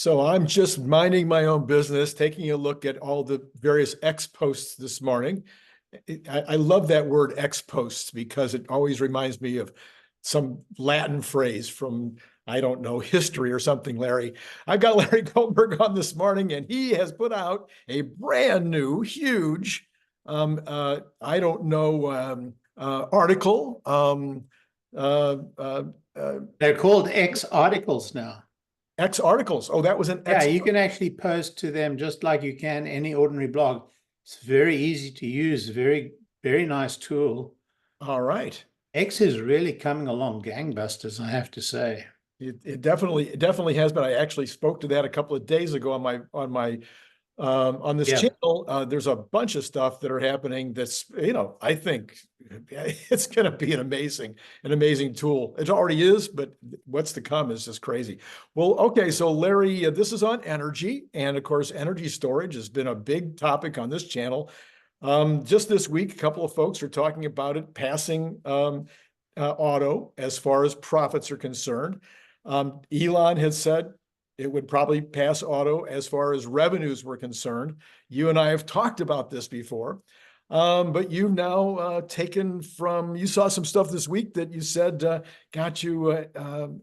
So I'm just minding my own business, taking a look at all the various X posts this morning. I love that word X posts because it always reminds me of some Latin phrase from, I don't know, history or something, Larry. I've got Larry Goldberg on this morning, and he has put out a brand new, huge, I don't know, article. Uh, uh, They're called X articles now. X articles. Oh, that was an Yeah, X. you can actually post to them just like you can any ordinary blog. It's very easy to use, very, very nice tool. All right. X is really coming along gangbusters, I have to say. It definitely has been. I actually spoke to that a couple of days ago on this channel. There's a bunch of stuff that are happening that's, I think it's going to be an amazing tool. It already is, but what's to come is just crazy. Well, okay, so Larry, this is on energy, and of course, energy storage has been a big topic on this channel. Just this week, a couple of folks are talking about it passing auto as far as profits are concerned. Elon has said it would probably pass auto as far as revenues were concerned. You and I have talked about this before, but you've now you saw some stuff this week that you said got you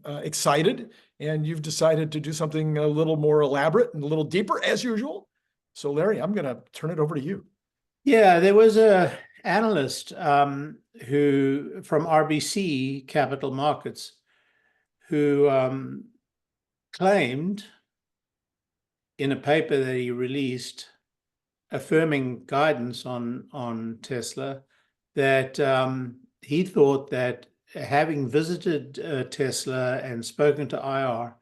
excited, and you've decided to do something a little more elaborate and a little deeper as usual. So Larry, I'm going to turn it over to you. Yeah, there was a analyst who from RBC Capital Markets who claimed in a paper that he released affirming guidance on Tesla that he thought that having visited Tesla and spoken to IR,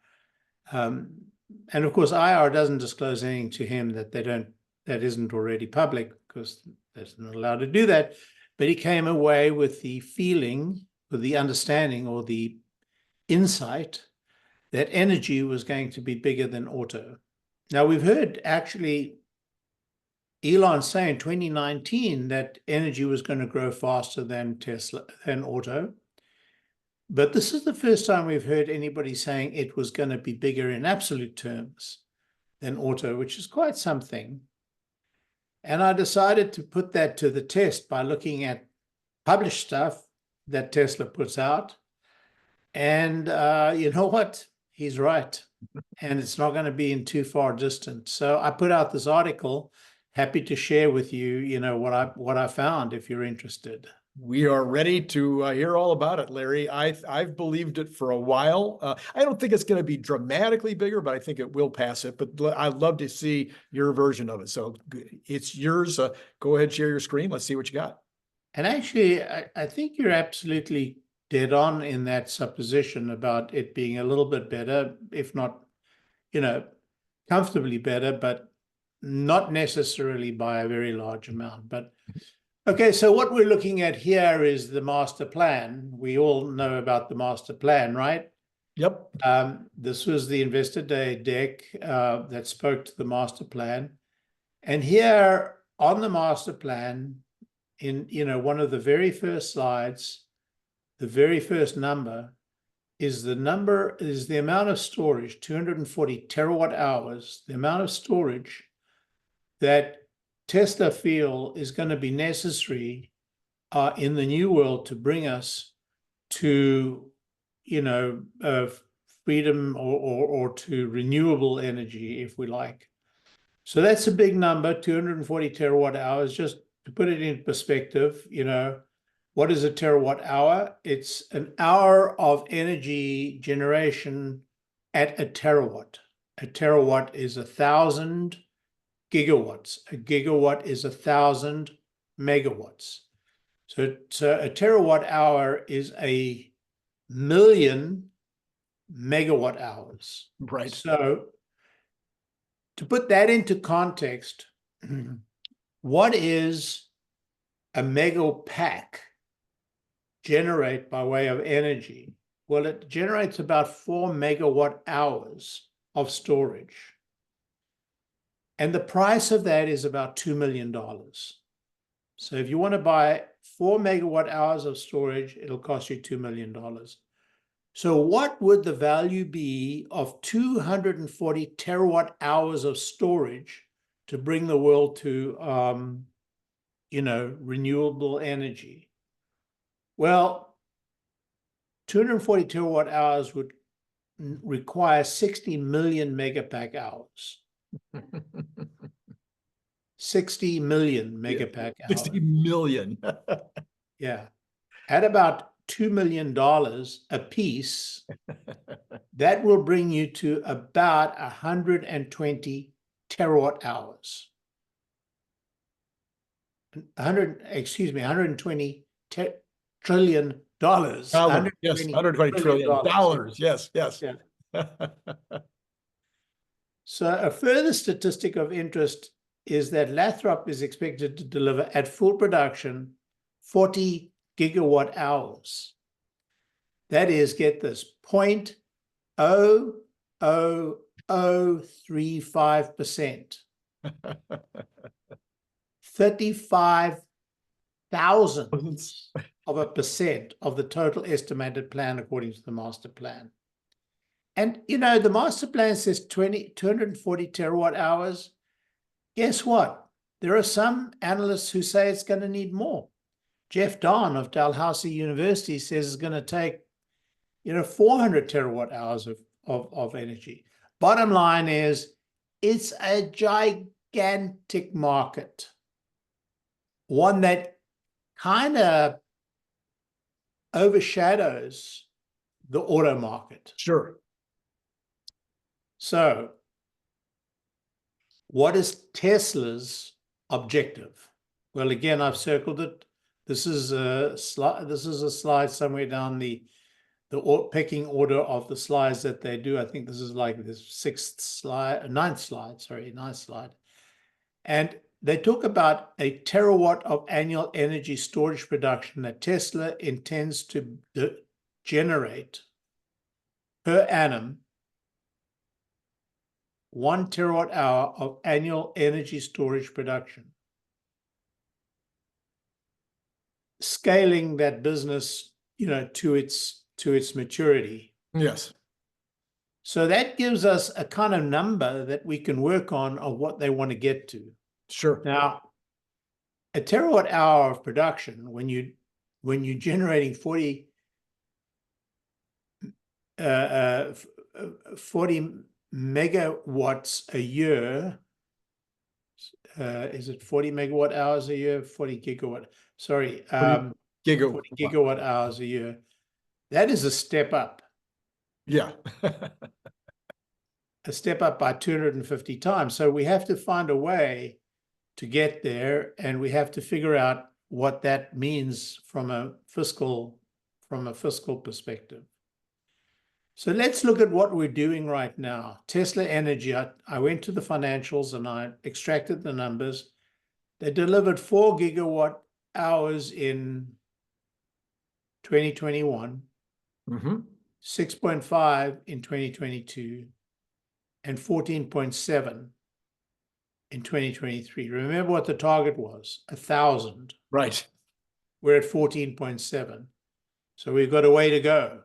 and of course IR doesn't disclose anything to him that isn't already public because they're not allowed to do that, but he came away with the feeling, with the understanding or the insight that energy was going to be bigger than auto. Now, we've heard actually Elon say in 2019 that energy was going to grow faster than auto. But this is the first time we've heard anybody saying it was going to be bigger in absolute terms than auto, which is quite something. And I decided to put that to the test by looking at published stuff that Tesla puts out. And you know what? He's right. And it's not going to be in too far distance. So I put out this article, happy to share with you, what I found if you're interested. We are ready to hear all about it, Larry. I've believed it for a while. I don't think it's going to be dramatically bigger, but I think it will pass it. But I'd love to see your version of it. So it's yours. Go ahead, share your screen. Let's see what you got. And actually, I think you're absolutely dead on in that supposition about it being a little bit better, if not, comfortably better, but not necessarily by a very large amount. But okay, so what we're looking at here is the master plan. We all know about the master plan, right? Yep. This was the Investor Day deck that spoke to the master plan. And here on the master plan, in one of the very first slides, the very first number is the amount of storage, 240 terawatt hours, the amount of storage that Tesla feel is going to be necessary in the new world to bring us to, freedom or to renewable energy, if we like. So that's a big number, 240 terawatt hours. Just to put it in perspective, what is a terawatt hour? It's an hour of energy generation at a terawatt. A terawatt is 1,000 gigawatts. A gigawatt is 1,000 megawatts. So a terawatt hour is 1,000,000 megawatt hours. Right. So to put that into context, what is a megapack generate by way of energy? Well, it generates about 4 megawatt hours of storage. And the price of that is about $2 million. So if you want to buy 4 megawatt hours of storage, it'll cost you $2 million. So what would the value be of 240 terawatt hours of storage to bring the world to, renewable energy? Well, 240 terawatt hours would require 60 million megapack hours. 60 million megapack hours. 60 million. Yeah. At about $2 million a piece, that will bring you to about 120 terawatt hours. 120 trillion dollars. Yes, 120 trillion dollars. Yes, yes. Yeah. So a further statistic of interest is that Lathrop is expected to deliver at full production 40 gigawatt hours. That is, get this, 0.00035%. 35,000 of a percent of the total estimated plan according to the master plan. And, the master plan says 240 terawatt hours. Guess what? There are some analysts who say it's going to need more. Jeff Dahn of Dalhousie University says it's going to take, 400 terawatt hours of energy. Bottom line is, it's a gigantic market. One that kind of overshadows the auto market. Sure. So, what is Tesla's objective? Well, again, I've circled it. This is a slide somewhere down the pecking order of the slides that they do. I think this is like the ninth slide. And they talk about a terawatt of annual energy storage production that Tesla intends to generate per annum. 1 terawatt hour of annual energy storage production. Scaling that business, to its maturity. Yes. So that gives us a kind of number that we can work on of what they want to get to. Sure. Now, a terawatt hour of production, when you're generating 40 megawatts a year, is it 40 megawatt hours a year? 40 gigawatt. Sorry, 40 gigawatt hours a year. That is a step up. Yeah. A step up by 250 times. So we have to find a way to get there, and we have to figure out what that means from a fiscal perspective. So let's look at what we're doing right now. Tesla Energy, I went to the financials and I extracted the numbers. They delivered 4 gigawatt hours in 2021, 6.5 in 2022, and 14.7 in 2023. Remember what the target was, 1,000. Right. We're at 14.7. So we've got a way to go.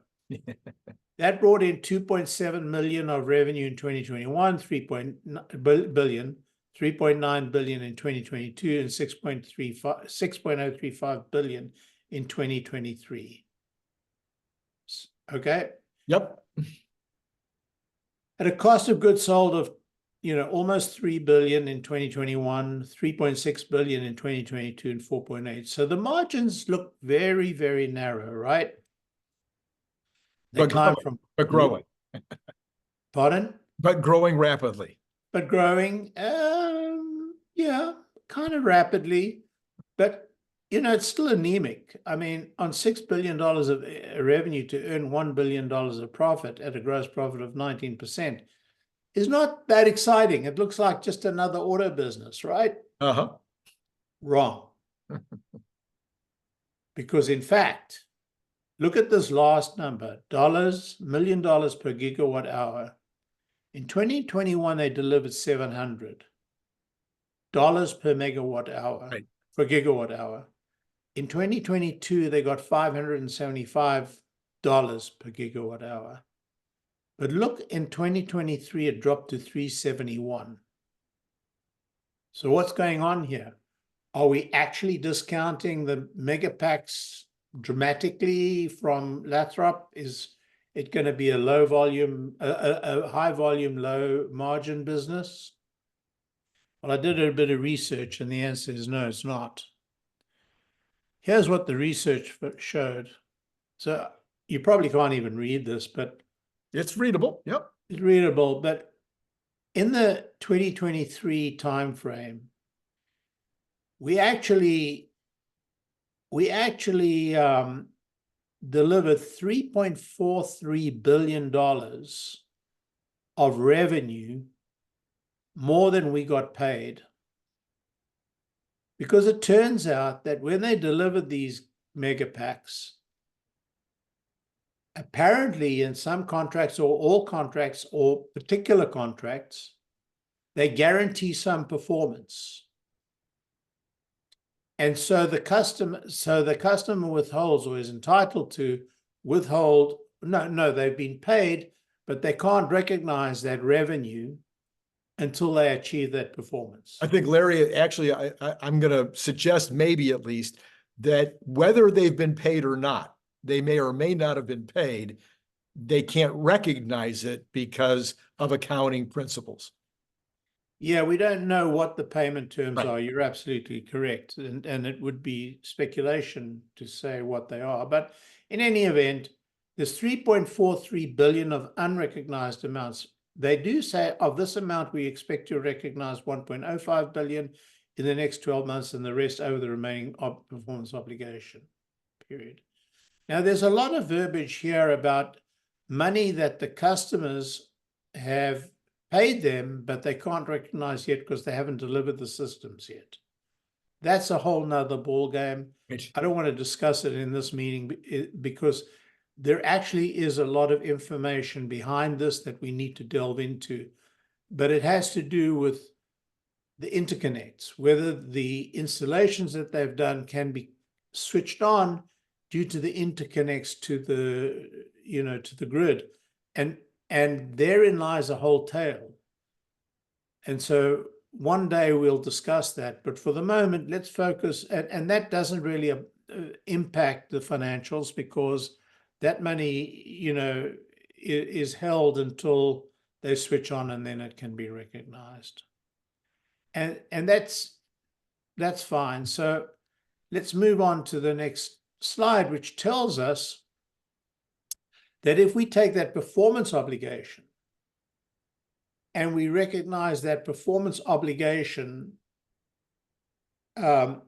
That brought in 2.7 million of revenue in 2021, 3.9 billion in 2022, and 6.035 billion in 2023. Okay? Yep. At a cost of goods sold of, almost 3 billion in 2021, 3.6 billion in 2022, and 4.8. So the margins look very, very narrow, right? They climb from, but growing. Pardon? But growing rapidly. But growing, yeah, kind of rapidly. But, it's still anemic. I mean, on $6 billion of revenue to earn $1 billion of profit at a gross profit of 19% is not that exciting. It looks like just another auto business, right? Uh-huh. Wrong. Because in fact, look at this last number, $1 million per gigawatt hour. In 2021, they delivered $700 per megawatt hour, right, per gigawatt hour. In 2022, they got $575 per gigawatt hour. But look, in 2023, it dropped to 371. So what's going on here? Are we actually discounting the Megapacks dramatically from Lathrop? Is it going to be a low volume, a high volume, low margin business? Well, I did a bit of research and the answer is no, it's not. Here's what the research showed. So you probably can't even read this, but It's readable. Yep. it's readable. But in the 2023 timeframe, we actually delivered $3.43 billion of revenue, more than we got paid. Because it turns out that when they delivered these Megapacks, apparently in some contracts or all contracts or particular contracts, they guarantee some performance. And so the customer withholds or is entitled to withhold. No, they've been paid, but they can't recognize that revenue until they achieve that performance. I think, Larry, actually, I'm going to suggest maybe at least that whether they've been paid or not, they may or may not have been paid, they can't recognize it because of accounting principles. Yeah, we don't know what the payment terms Right. are. You're absolutely correct. And it would be speculation to say what they are. But in any event, there's 3.43 billion of unrecognized amounts. They do say of this amount, we expect to recognize 1.05 billion in the next 12 months and the rest over the remaining performance obligation period. Now, there's a lot of verbiage here about money that the customers have paid them, but they can't recognize yet because they haven't delivered the systems yet. That's a whole nother ball game. Right. I don't want to discuss it in this meeting because there actually is a lot of information behind this that we need to delve into, but it has to do with the interconnects, whether the installations that they've done can be switched on due to the interconnects to the grid. And therein lies a whole tale. And so one day we'll discuss that. But for the moment, let's focus. And that doesn't really impact the financials because that money, is held until they switch on and then it can be recognized. And that's fine. So let's move on to the next slide, which tells us that if we take that performance obligation and we recognize that performance obligation and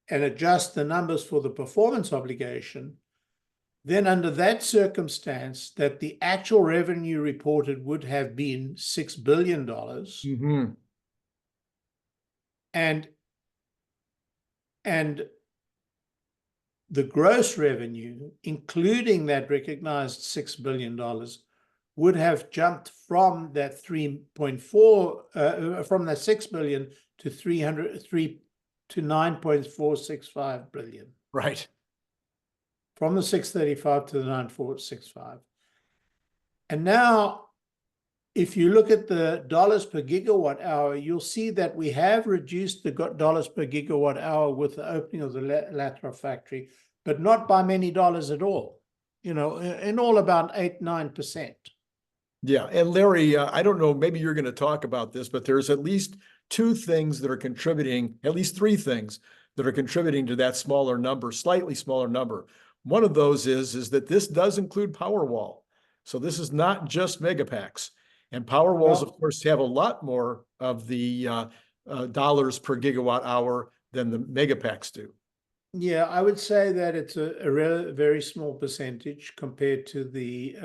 adjust the numbers for the performance obligation, then under that circumstance, that the actual revenue reported would have been $6 billion. Mm-hmm. And the gross revenue, including that recognized $6 billion, would have jumped from that 3.4, from that 6 billion to 9.465 billion. Right. From the 635 to the 9.465. And now, if you look at the dollars per gigawatt hour, you'll see that we have reduced the dollars per gigawatt hour with the opening of the Lathrop factory, but not by many dollars at all. In all about 8-9%. Yeah. And Larry, I don't know, maybe you're going to talk about this, but there's at least two things that are contributing, at least three things that are contributing to that smaller number, slightly smaller number. One of those is that this does include Powerwall. So this is not just Megapacks. And Powerwalls, of course, have a lot more of the dollars per gigawatt hour than the Megapacks do. Yeah, I would say that it's a very small percentage compared to the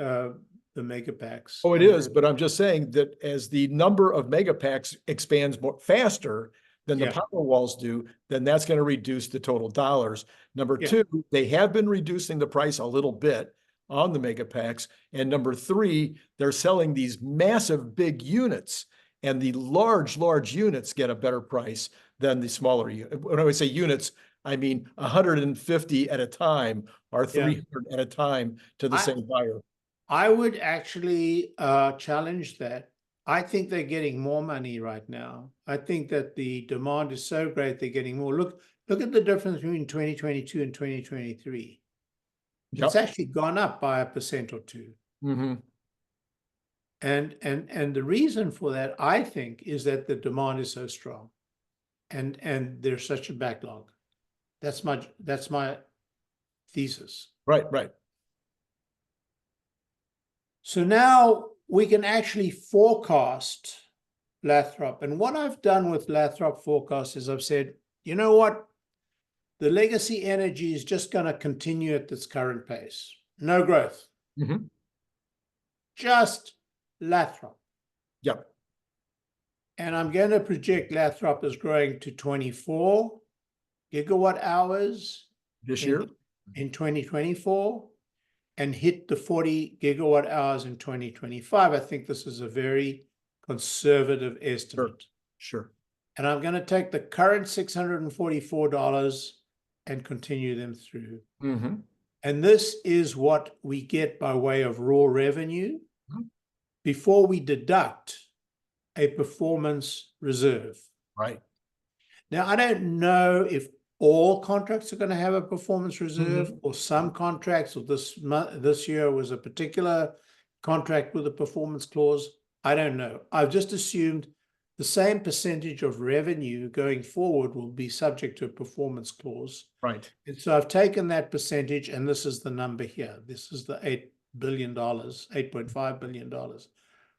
Megapacks. Oh, it is, but I'm just saying that as the number of Megapacks expands more faster than the Powerwalls do, then that's going to reduce the total dollars. Number two, they have been reducing the price a little bit on the Megapacks. And number three, they're selling these massive big units, and the large units get a better price than the smaller units. When I say units, I mean 150 at a time or 300 at a time to the same buyer. I would actually challenge that. I think they're getting more money right now. I think that the demand is so great they're getting more. Look at the difference between 2022 and 2023. Yep. It's actually gone up by 1% or 2%. Mm-hmm. And the reason for that, I think, is that the demand is so strong, and there's such a backlog. That's my thesis. Right. So now we can actually forecast Lathrop. And what I've done with Lathrop Forecast is I've said, you know what? The legacy energy is just going to continue at its current pace. No growth. Mm-hmm. Just Lathrop. Yep. And I'm going to project Lathrop as growing to 24 gigawatt hours this year in 2024 and hit the 40 gigawatt hours in 2025. I think this is a very conservative estimate. Sure. And I'm going to take the current $644 and continue them through. Mm-hmm. And this is what we get by way of raw revenue before we deduct a performance reserve. Right. Now, I don't know if all contracts are going to have a performance reserve, or some contracts, or this year was a particular contract with a performance clause. I don't know. I've just assumed the same percentage of revenue going forward will be subject to a performance clause. Right. And so I've taken that percentage, and this is the number here. This is the $8 billion, $8.5 billion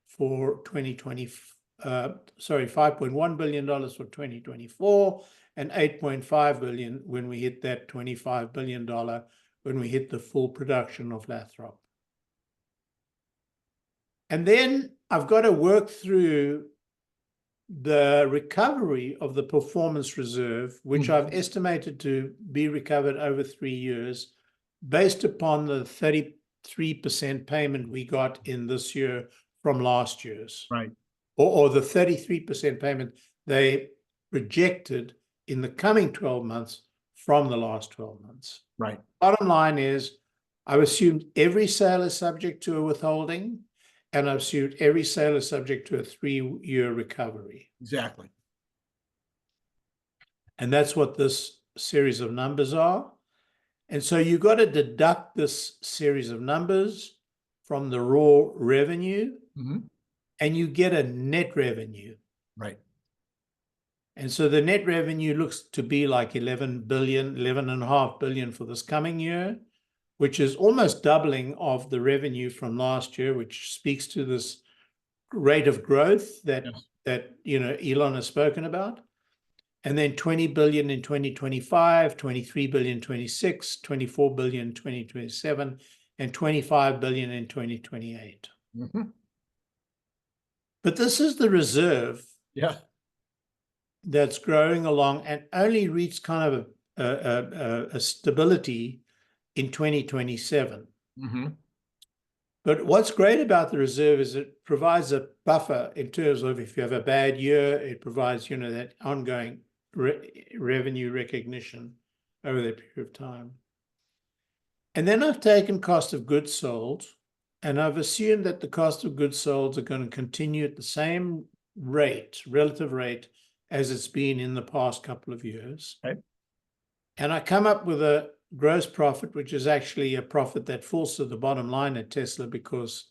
for 2020. $5.1 billion for 2024 and $8.5 billion when we hit that $25 billion when we hit the full production of Lathrop. And then I've got to work through the recovery of the performance reserve, which I've estimated to be recovered over 3 years based upon the 33% payment we got in this year from last year's. Right. Or the 33% payment they projected in the coming 12 months from the last 12 months. Right. Bottom line is, I've assumed every sale is subject to a withholding, and I've assumed every sale is subject to a 3-year recovery. Exactly. And that's what this series of numbers are. And so you've got to deduct this series of numbers from the raw revenue, and you get a net revenue. Right. And so the net revenue looks to be like 11 billion, 11.5 billion for this coming year, which is almost doubling of the revenue from last year, which speaks to this rate of growth that Elon has spoken about. And then 20 billion in 2025, 23 billion 26, 24 billion 2027, and 25 billion in 2028. But this is the reserve that's growing along and only reached kind of a stability in 2027. But what's great about the reserve is it provides a buffer in terms of if you have a bad year, it provides, that ongoing revenue recognition over that period of time. And then I've taken cost of goods sold, and I've assumed that the cost of goods sold are going to continue at the same rate, relative rate, as it's been in the past couple of years. Right. And I come up with a gross profit, which is actually a profit that falls to the bottom line at Tesla because,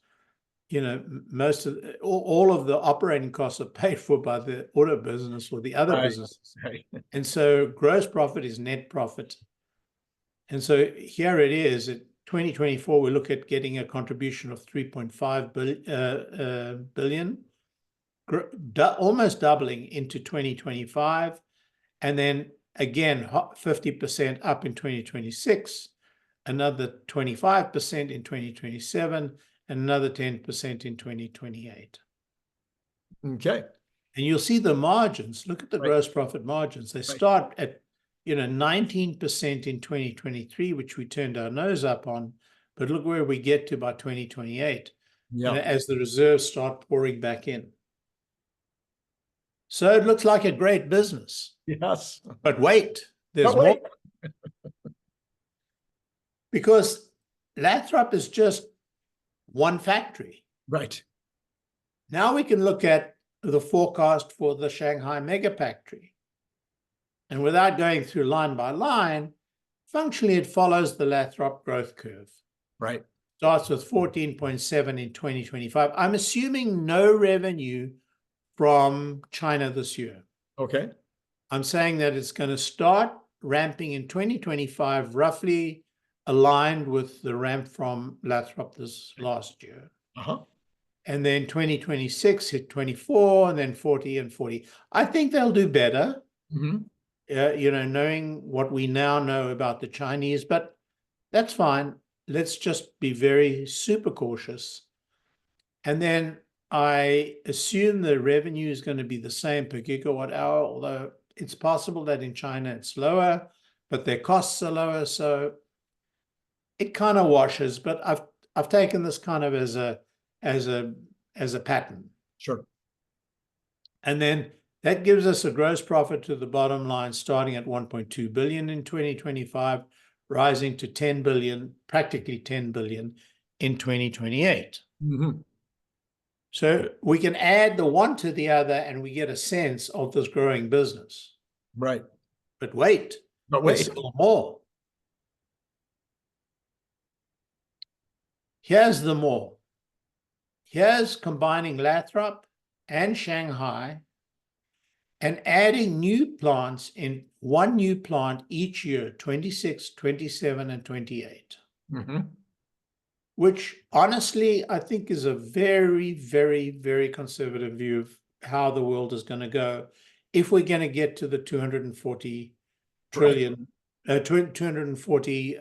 most of all of the operating costs are paid for by the auto business or the other businesses. Right. And so gross profit is net profit. And so here it is. At 2024, we look at getting a contribution of 3.5 billion, almost doubling into 2025. And then again, 50% up in 2026, another 25% in 2027, and another 10% in 2028. Okay. And you'll see the margins. Look at the gross profit margins. They start at 19% in 2023, which we turned our nose up on, but look where we get to by 2028, as the reserves start pouring back in. So it looks like a great business. Yes. But wait, there's more. because Lathrop is just one factory. Right. Now we can look at the forecast for the Shanghai Megapactory. And without going through line by line, functionally it follows the Lathrop growth curve. Right. Starts with 14.7 in 2025. I'm assuming no revenue from China this year. Okay. I'm saying that it's going to start ramping in 2025, roughly aligned with the ramp from Lathrop this last year. Uh-huh. And then 2026 hit 24, and then 40 and 40. I think they'll do better, knowing what we now know about the Chinese, but that's fine. Let's just be very super cautious. And then I assume the revenue is going to be the same per gigawatt hour, although it's possible that in China it's lower, but their costs are lower. So it kind of washes, but I've taken this kind of as a pattern. Sure. And then that gives us a gross profit to the bottom line starting at 1.2 billion in 2025, rising to 10 billion, practically 10 billion in 2028. So we can add the one to the other and we get a sense of this growing business. Right. But wait, there's still more. Here's the more. Here's combining Lathrop and Shanghai and adding new plants in one new plant each year, 26, 27, and 28. Which honestly, I think is a very, very, very conservative view of how the world is going to go if we're going to get to the 240 trillion, 240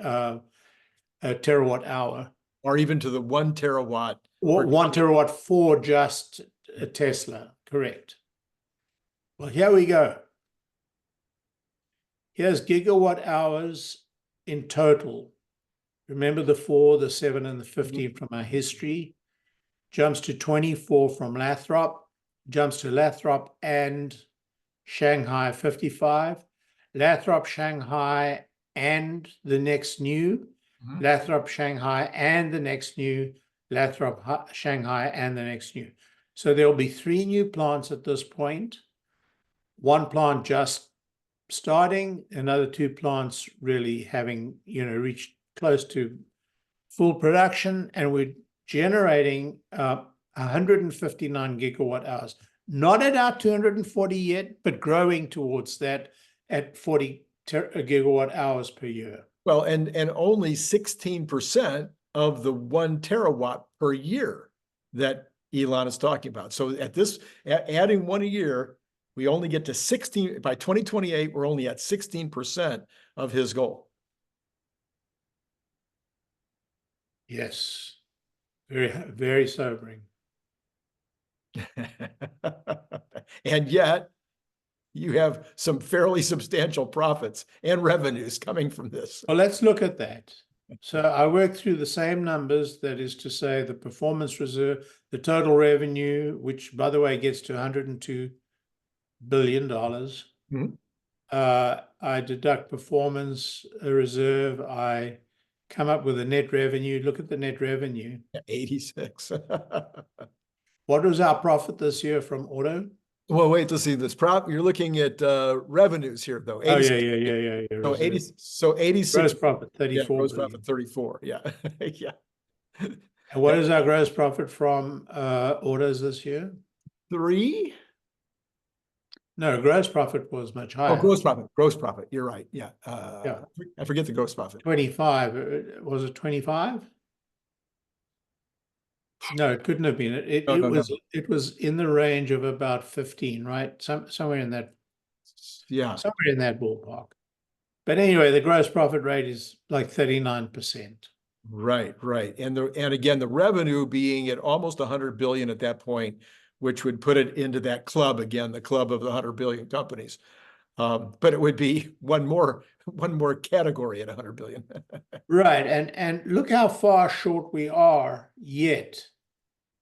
terawatt hour. Or even to the 1 terawatt. Or 1 terawatt for just a Tesla, correct. Well, here we go. Here's gigawatt hours in total. Remember the 4, the 7, and the 15 from our history. Jumps to 24 from Lathrop. Jumps to Lathrop and Shanghai 55. Lathrop, Shanghai, and the next new. Lathrop, Shanghai, and the next new. Lathrop, Shanghai, and the next new. So there'll be 3 new plants at this point. 1 plant just starting, another 2 plants really having, reached close to full production, and we're generating 159 gigawatt hours. Not at our 240 yet, but growing towards that at 40 gigawatt hours per year. Well, and only 16% of the 1 terawatt per year that Elon is talking about. So at this, adding 1 a year, we only get to 16, by 2028, we're only at 16% of his goal. Yes, very, very sobering. And yet, you have some fairly substantial profits and revenues coming from this. Well, let's look at that. So I worked through the same numbers, that is to say the performance reserve, the total revenue, which by the way gets to $102 billion. I deduct performance reserve. I come up with a net revenue. Look at the net revenue. 86. What was our profit this year from auto? Well, wait to see this. You're looking at revenues here, though. 86. Yeah. So 80. So 86. Gross profit 34. Yeah, gross profit 34. Yeah, yeah. And what is our gross profit from autos this year? 3. No, gross profit was much higher. Oh, gross profit. Gross profit. You're right. Yeah. I forget the gross profit. 25. Was it 25? No, it couldn't have been. It was in the range of about 15, right? Somewhere in that. Yeah. Somewhere in that ballpark. But anyway, the gross profit rate is like 39%. Right. And again, the revenue being at almost 100 billion at that point, which would put it into that club again, the club of the 100 billion companies. But it would be one more category at 100 billion. Right. And look how far short we are yet.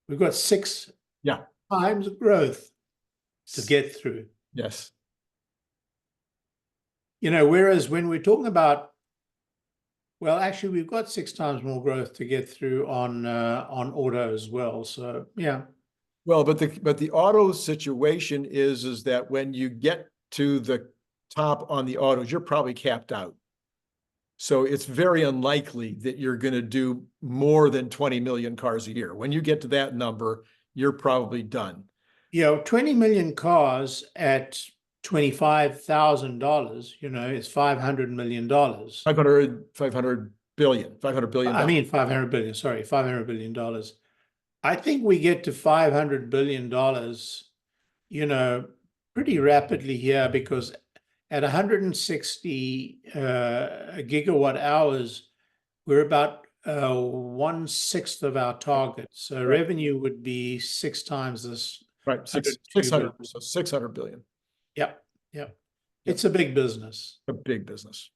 We've got 6 times growth to get through. Yes. Whereas when we're talking about Well, actually, we've got 6 times more growth to get through on auto as well. So yeah. Well, but the auto situation is that when you get to the top on the autos, you're probably capped out. So it's very unlikely that you're going to do more than 20 million cars a year. When you get to that number, you're probably done. 20 million cars at $25,000, it's $500 million. 500 billion, $500 billion. I mean, 500 billion, sorry, $500 billion. I think we get to $500 billion, pretty rapidly here, because at 160 gigawatt hours, we're about 1/6 of our target. So revenue would be 6 times this. Right, 600, so 600 billion. Yep. It's a big business. A big business.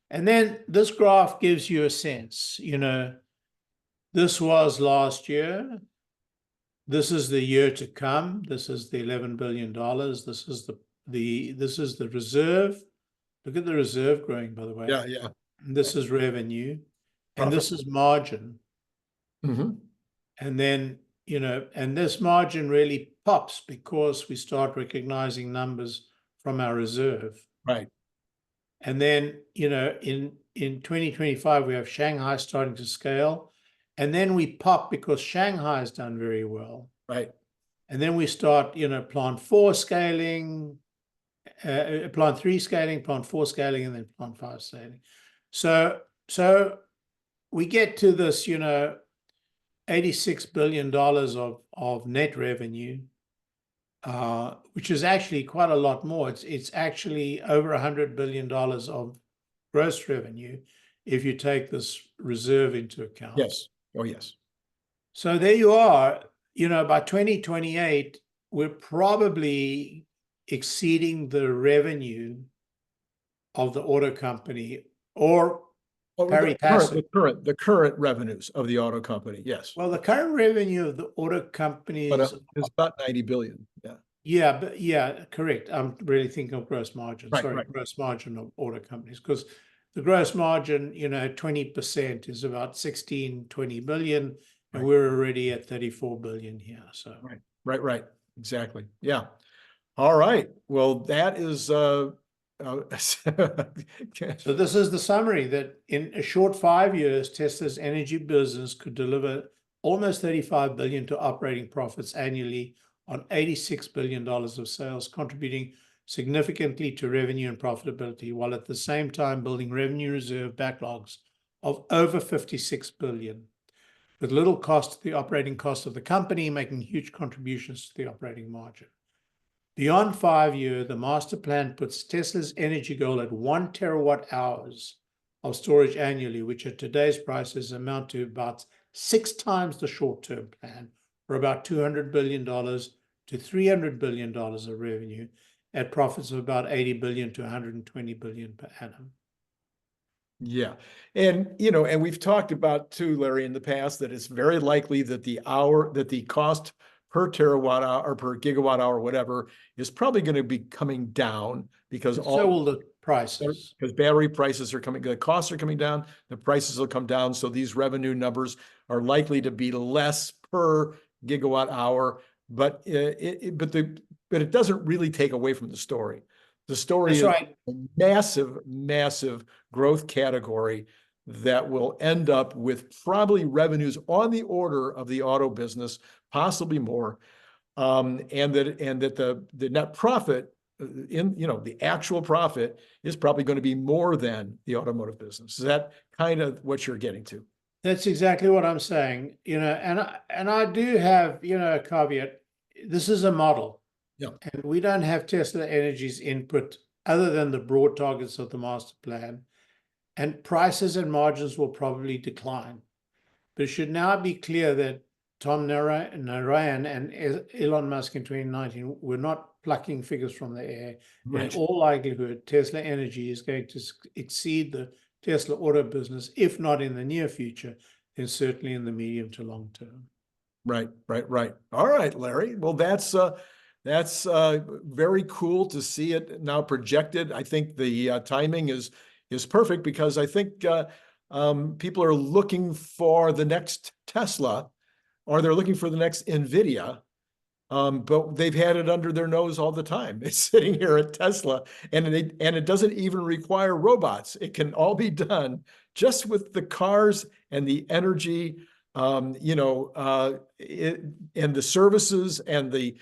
And then this graph gives you a sense, this was last year. This is the year to come. This is the $11 billion. This is the reserve. Look at the reserve growing, by the way. Yeah. And this is revenue. And this is margin. Mm-hmm. And then, and this margin really pops because we start recognizing numbers from our reserve. Right. And then, in 2025, we have Shanghai starting to scale. And then we pop because Shanghai has done very well. Right. And then we start, plant 4 scaling, plant 3 scaling, plant 4 scaling, and then plant 5 scaling. So we get to this, $86 billion of net revenue, which is actually quite a lot more. It's actually over $100 billion of gross revenue if you take this reserve into account. Yes. Oh, yes. So there you are. By 2028, we're probably exceeding the revenue of the auto company, or the current revenues of the auto company. Yes. Well, the current revenue of the auto company is about 90 billion. Yeah, correct. I'm really thinking of gross margin. Gross margin of auto companies, because the gross margin, 20% is about 20 billion, and we're already at 34 billion here. So right. Exactly. Yeah. All right. Well, that is so this is the summary, that in a short 5 years, Tesla's energy business could deliver almost 35 billion to operating profits annually on $86 billion of sales, contributing significantly to revenue and profitability, while at the same time building revenue reserve backlogs of over 56 billion, with little cost to the operating cost of the company, making huge contributions to the operating margin. Beyond 5 years, the master plan puts Tesla's energy goal at 1 terawatt hours of storage annually, which at today's prices amount to about 6 times the short-term plan, or about $200 billion to $300 billion of revenue, at profits of about 80 billion to 120 billion per annum. Yeah. And, and we've talked about too, Larry, in the past, that it's very likely that the cost per terawatt hour or per gigawatt hour, whatever, is probably going to be coming down, because so will the prices. Because battery prices are coming, the costs are coming down, the prices will come down. So these revenue numbers are likely to be less per gigawatt hour, but it doesn't really take away from the story. The story is a massive growth category that will end up with probably revenues on the order of the auto business, possibly more, and that the net profit the actual profit is probably going to be more than the automotive business. Is that kind of what you're getting to? That's exactly what I'm saying. And I do have a caveat. This is a model. Yeah. And we don't have Tesla Energy's input other than the broad targets of the master plan. And prices and margins will probably decline. But it should now be clear that Tom Narayan and Elon Musk in 2019 were not plucking figures from the air. Right. In all likelihood, Tesla Energy is going to exceed the Tesla auto business, if not in the near future, then certainly in the medium to long term. Right. All right, Larry. Well, that's very cool to see it now projected. I think the timing is is perfect, because I think people are looking for the next Tesla, or they're looking for the next NVIDIA. But they've had it under their nose all the time. It's sitting here at Tesla, and it doesn't even require robots. It can all be done just with the cars and the energy, and the services and the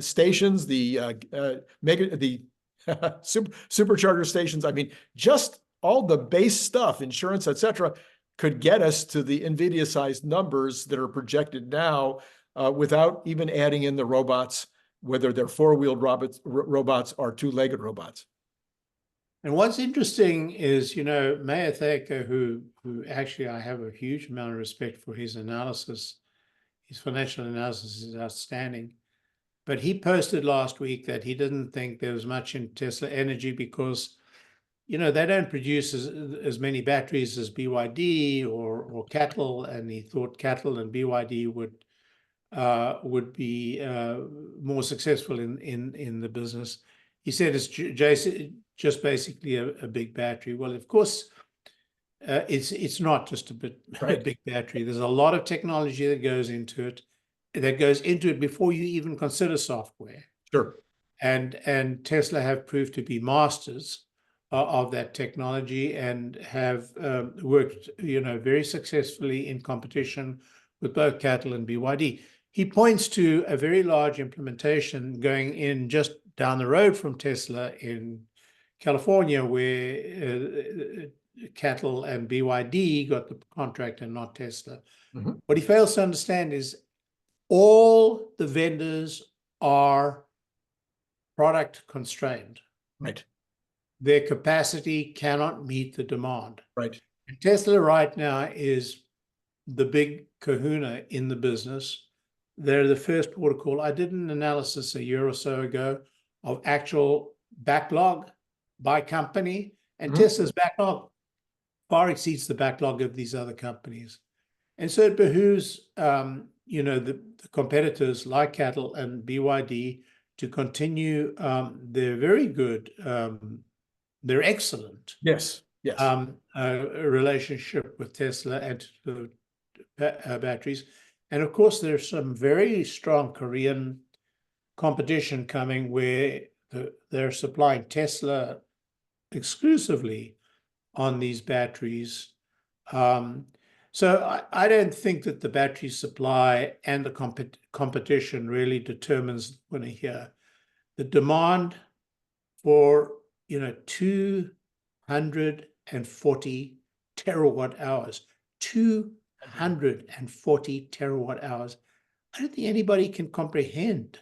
stations, the supercharger stations. I mean, just all the base stuff, insurance, et cetera, could get us to the NVIDIA-sized numbers that are projected now, without even adding in the robots, whether they're four-wheeled robots or two-legged robots. And what's interesting is, Mayor Thacker, who actually I have a huge amount of respect for his analysis. His financial analysis is outstanding. But he posted last week that he didn't think there was much in Tesla Energy because, they don't produce as many batteries as BYD or Cattle, and he thought Cattle and BYD would be more successful in the business. He said it's just basically a big battery. Well, of course, it's not just a big battery. There's a lot of technology that goes into it before you even consider software. Sure. And Tesla have proved to be masters of that technology, and have worked, very successfully in competition with both Cattle and BYD. He points to a very large implementation going in just down the road from Tesla in California, where Cattle and BYD got the contract and not Tesla. Mm-hmm. What he fails to understand is all the vendors are product constrained. Right. Their capacity cannot meet the demand. Right. And Tesla right now is the big kahuna in the business. They're the first port of call. I did an analysis a year or so ago of actual backlog by company, and Tesla's backlog far exceeds the backlog of these other companies. And so it behooves, the competitors like Cattle and BYD to continue their very good, their excellent Yes. relationship with Tesla and the batteries. And of course, there's some very strong Korean competition coming where they're supplying Tesla exclusively on these batteries. So I don't think that the battery supply and the competition really determines the winner here. The demand for 240 terawatt hours, 240 terawatt hours. I don't think anybody can comprehend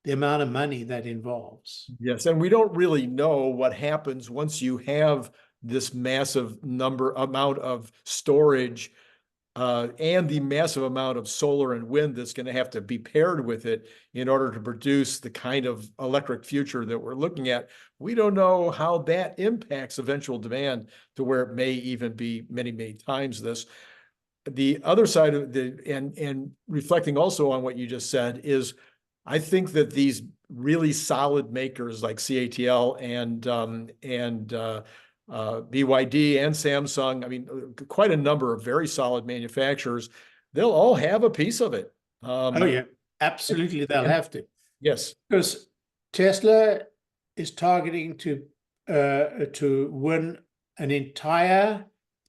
the amount of money that involves. Yes, and we don't really know what happens once you have this massive amount of storage, and the massive amount of solar and wind that's going to have to be paired with it in order to produce the kind of electric future that we're looking at. We don't know how that impacts eventual demand to where it may even be many, many times this. The other side of and reflecting also on what you just said is, I think that these really solid makers like CATL and BYD and Samsung, I mean, quite a number of very solid manufacturers, they'll all have a piece of it. Oh yeah, absolutely, they'll have to. Yes, because Tesla is targeting to win an entire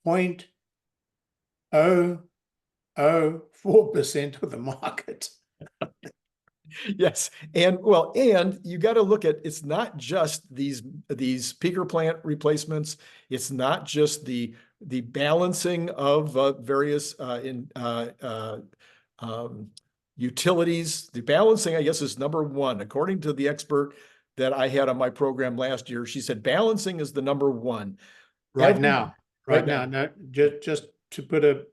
0.004% of the market. Yes, and you got to look at, it's not just these peaker plant replacements. It's not just the balancing of various utilities. The balancing, I guess, is number one. According to the expert that I had on my program last year, she said balancing is the number one. Right now. Now, just to put a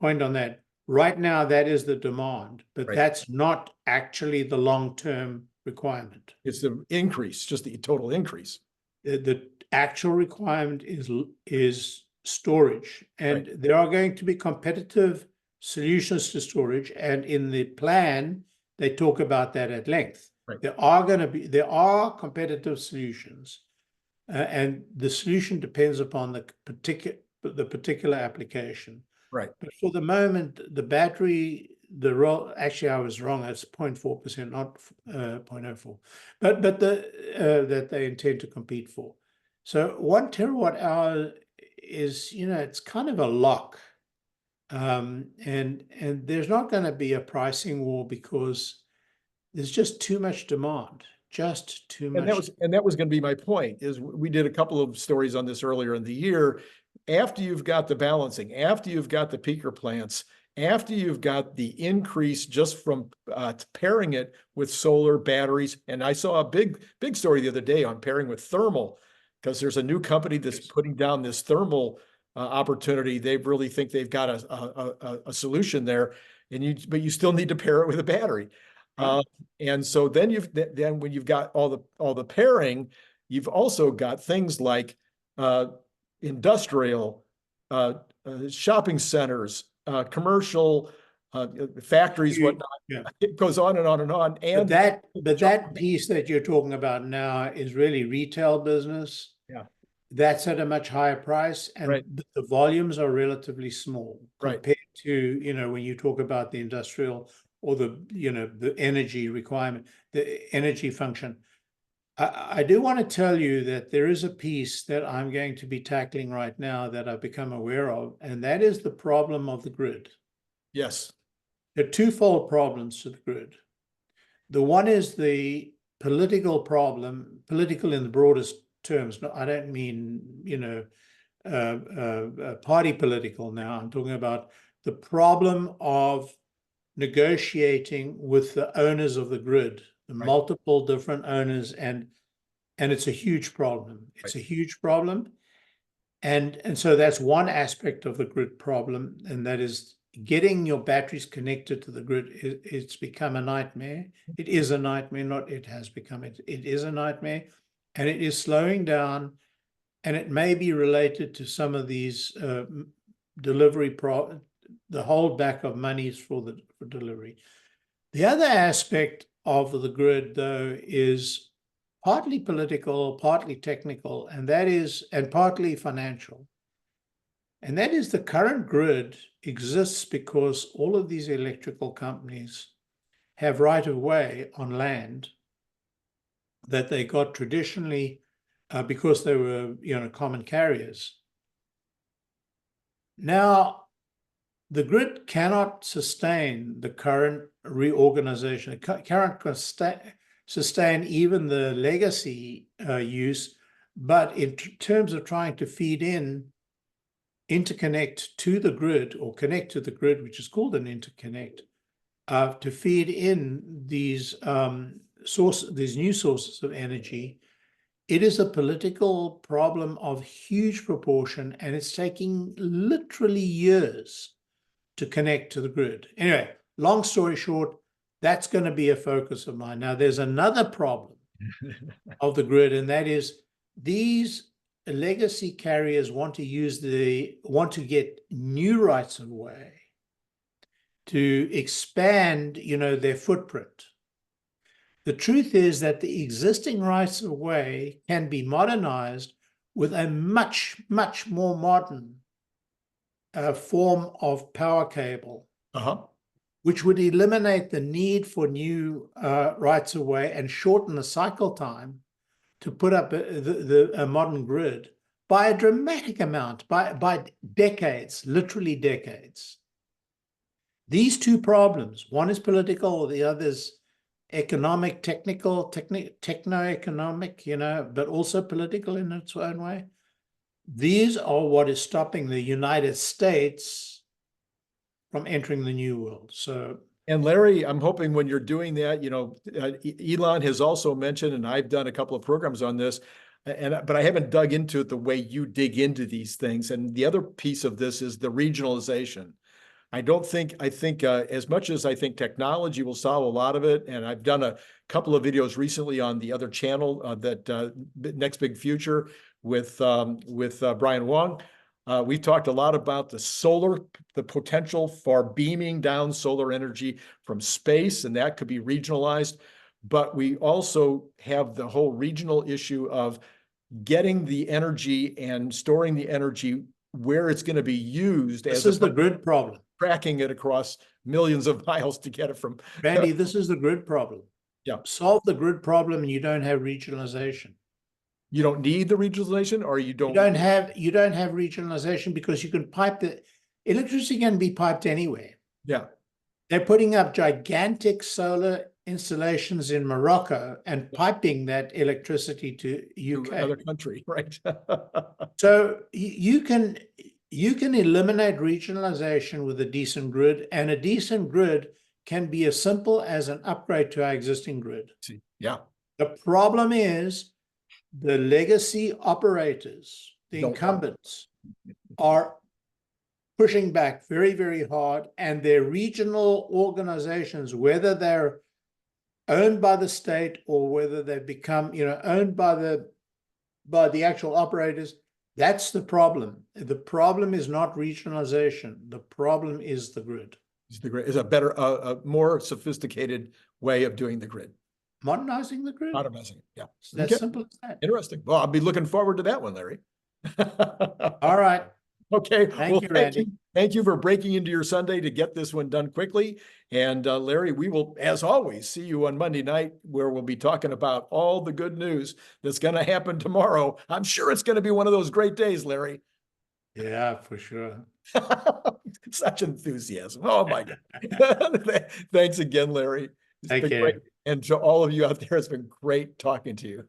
point on that. Right now, that is the demand, but that's not actually the long-term requirement. It's the increase, just the total increase. The actual requirement is storage, and there are going to be competitive solutions to storage. And in the plan, they talk about that at length. There are competitive solutions, and the solution depends upon the particular application. Right. But for the moment, the battery, actually I was wrong. It's 0.4%, not 0.04, but that they intend to compete for. So 1 terawatt hour is, it's kind of a lock. And there's not going to be a pricing war because there's just too much demand, just too much. And that was going to be my point, is we did a couple of stories on this earlier in the year. After you've got the balancing, after you've got the peaker plants, after you've got the increase just from pairing it with solar batteries. And I saw a big story the other day on pairing with thermal, because there's a new company that's putting down this thermal opportunity. They really think they've got a solution there, but you still need to pair it with a battery. Right. And so then when you've got all the pairing, you've also got things like industrial, shopping centers, commercial, factories, whatnot. Yeah. It goes on and on and on. And but that piece that you're talking about now is really retail business. Yeah. That's at a much higher price, and right. the volumes are relatively small compared right. to, when you talk about the industrial or the energy requirement, the energy function. I do want to tell you that there is a piece that I'm going to be tackling right now that I've become aware of, and that is the problem of the grid. Yes. There are twofold problems to the grid. The one is the political problem, political in the broadest terms. I don't mean, party political now. I'm talking about the problem of negotiating with the owners of the grid, the right. multiple different owners, and it's a huge problem. It's right. a huge problem. And so that's one aspect of the grid problem, and that is getting your batteries connected to the grid. It's become a nightmare. It is a nightmare, not it has become it. It is a nightmare, and it is slowing down, and it may be related to some of these the holdback of monies for delivery. The other aspect of the grid, though, is partly political, partly technical, and partly financial. And that is the current grid exists because all of these electrical companies have right of way on land that they got traditionally because they were, common carriers. Now, the grid cannot sustain the current reorganization. It cannot sustain even the legacy use, but in terms of trying to feed interconnect to the grid, or connect to the grid, which is called an interconnect, to feed in these new sources of energy, it is a political problem of huge proportion, and it's taking literally years to connect to the grid. Anyway, long story short, that's going to be a focus of mine. Now, there's another problem of the grid, and that is these legacy carriers want to get new rights of way to expand, their footprint. The truth is that the existing rights of way can be modernized with a much, much more modern form of power cable, which would eliminate the need for new rights of way and shorten the cycle time to put up a modern grid by a dramatic amount, by decades, literally decades. These two problems, one is political, the other is economic, techno-economic, but also political in its own way. These are what is stopping the United States from entering the new world. And Larry, I'm hoping when you're doing that, Elon has also mentioned, and I've done a couple of programs on this, but I haven't dug into it the way you dig into these things. And the other piece of this is the regionalization. I think as much as I think technology will solve a lot of it, and I've done a couple of videos recently on the other channel, that Next Big Future with Brian Wong. We've talked a lot about the potential for beaming down solar energy from space, and that could be regionalized. But we also have the whole regional issue of getting the energy and storing the energy where it's going to be used. This as is the grid problem. Tracking it across millions of miles to get it from. Randy, this is the grid problem. Yeah. Solve the grid problem and you don't have regionalization. You don't need the regionalization, or you don't have regionalization because you can pipe the electricity can be piped anywhere. Yeah. They're putting up gigantic solar installations in Morocco and piping that electricity to UK. Another country, right? So you can eliminate regionalization with a decent grid, and a decent grid can be as simple as an upgrade to our existing grid. Yeah. The problem is the legacy operators, the incumbents, are pushing back very, very hard, and their regional organizations, whether they're owned by the state or whether they've become, owned by the actual operators, that's the problem. The problem is not regionalization. The problem is the grid. Is a better, a more sophisticated way of doing the grid. Modernizing the grid. Modernizing it, yeah. It's that simple as that. Interesting. Well, I'll be looking forward to that one, Larry. All right. Okay. Thank you, Randy. Thank you for breaking into your Sunday to get this one done quickly. And Larry, we will, as always, see you on Monday night, where we'll be talking about all the good news that's going to happen tomorrow. I'm sure it's going to be one of those great days, Larry. Yeah, for sure. Such enthusiasm. Oh my God. Thanks again, Larry. It's been great. And to all of you out there, it's been great talking to you.